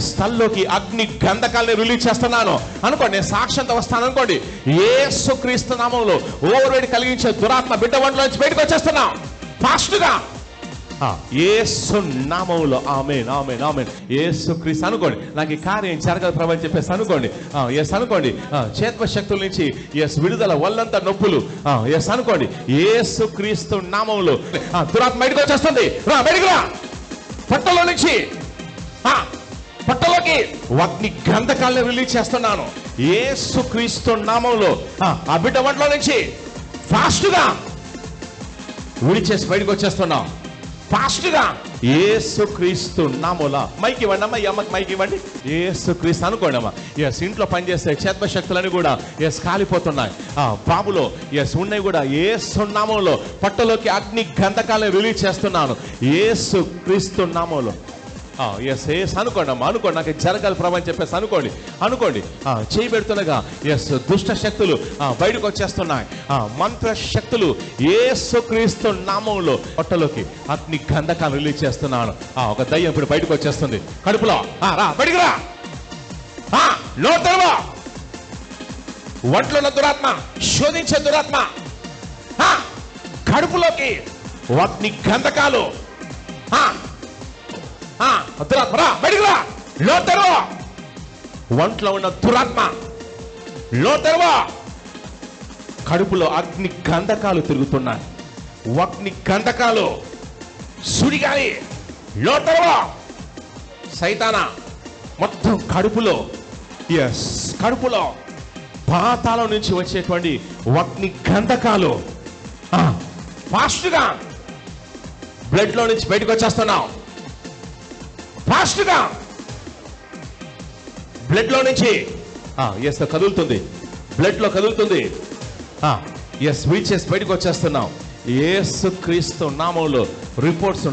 స్థలంలోకి అగ్ని గంధకాలని రిలీజ్ చేస్తున్నాను అనుకోండి. నేను సాక్ష్యంతో వస్తాను అనుకోండి. యేసుక్రీస్తు నామములో ఓవర్వేడి కలిగించే దురాత్మ బిడ్డ ఒంట్లోంచి బయటకు వచ్చేస్తున్నా ఫాస్ట్గా యేసు నామములో. ఆమేన్ ఆమేన్ ఆమేన్. యేసుక్రీస్తు అనుకోండి. నాకు ఈ కార్యం జరగదు ప్రభు అని చెప్పేసి అనుకోండి. ఎస్ అనుకోండి. చేత్వ శక్తుల నుంచి ఎస్ విడుదల, వల్లంతా నొప్పులు. ఎస్ అనుకోండి. యేసుక్రీస్తు నామములో దురాత్మ బయటకు వచ్చేస్తుంది. రా బయటకు రా. పట్టలో నుంచి పట్టలోకి అగ్ని గంధకాలను రిలీజ్ చేస్తున్నాను యేసుక్రీస్తు నామములో. ఆ బిడ్డ ఒంట్లో నుంచి ఫాస్ట్గా విడిచేసి బయటకు వచ్చేస్తున్నాం ఫాస్ట్గా యేసుక్రీస్తు నామములో. మైక్ ఇవ్వండి అమ్మా. ఈ అమ్మకి మైక్ ఇవ్వండి. యేసుక్రీస్తు అనుకోండి అమ్మా. ఎస్ ఇంట్లో పనిచేసే చేత్వ శక్తులని కూడా ఎస్ కాలిపోతున్నాయి. బాబులో ఎస్ ఉన్నాయి కూడా యేసు నామములో పట్టలోకి అగ్ని గంధకాలను రిలీజ్ చేస్తున్నాను యేసుక్రీస్తు నామములో. ఎస్ అనుకోండి అమ్మా. అనుకోండి. నాకు జరగాలి ప్రభు అని చెప్పేసి అనుకోండి. అనుకోండి. చేయబెడుతుండగా ఎస్ దుష్ట శక్తులు బయటకు వచ్చేస్తున్నాయి. మంత్ర శక్తులు యేసుక్రీస్తు నామములో పొట్టలోకి అగ్ని గంధకాలు రిలీజ్ చేస్తున్నాను. ఒక దయ్యం ఇప్పుడు బయటకు వచ్చేస్తుంది కడుపులో. రా బయటికి రా. నోరు తెరవ. ఒంట్లో ఉన్న దురాత్మ, శోధించే దురాత్మ కడుపులోకి అగ్ని గంధకాలు. బయటికి రా. లో తెరవ. ఒంట్లో ఉన్న దురాత్మ లో తెరవ. కడుపులో అగ్ని గంధకాలు తిరుగుతున్నాయి. అగ్ని గంధకాలు సుడిగాలి. లో తెరవ. సైతానా మొత్తం కడుపులో ఎస్ కడుపులో పాతాళం నుంచి వచ్చేటువంటి అగ్ని గంధకాలు ఫాస్ట్గా బ్లడ్ లో నుంచి బయటకు వచ్చేస్తున్నావు. ఫాస్ట్గా బ్లడ్ లో నుంచి ఎస్ కదులుతుంది. బ్లడ్ లో కదులుతుంది. ఎస్ వీచెస్ బయటకు వచ్చేస్తున్నాం యేసుక్రీస్తు నామములో. రిపోర్ట్స్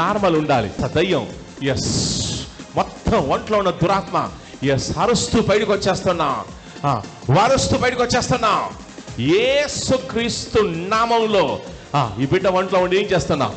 నార్మల్ ఉండాలి. దయ్యం ఎస్ మొత్తం ఒంట్లో ఉన్న దురాత్మ ఎస్ అరుస్తూ బయటకు వచ్చేస్తున్నా. వారుస్తూ బయటకు వచ్చేస్తున్నా యేసుక్రీస్తు నామములో. ఈ బిడ్డ ఒంట్లో ఉండి ఏం చేస్తున్నా?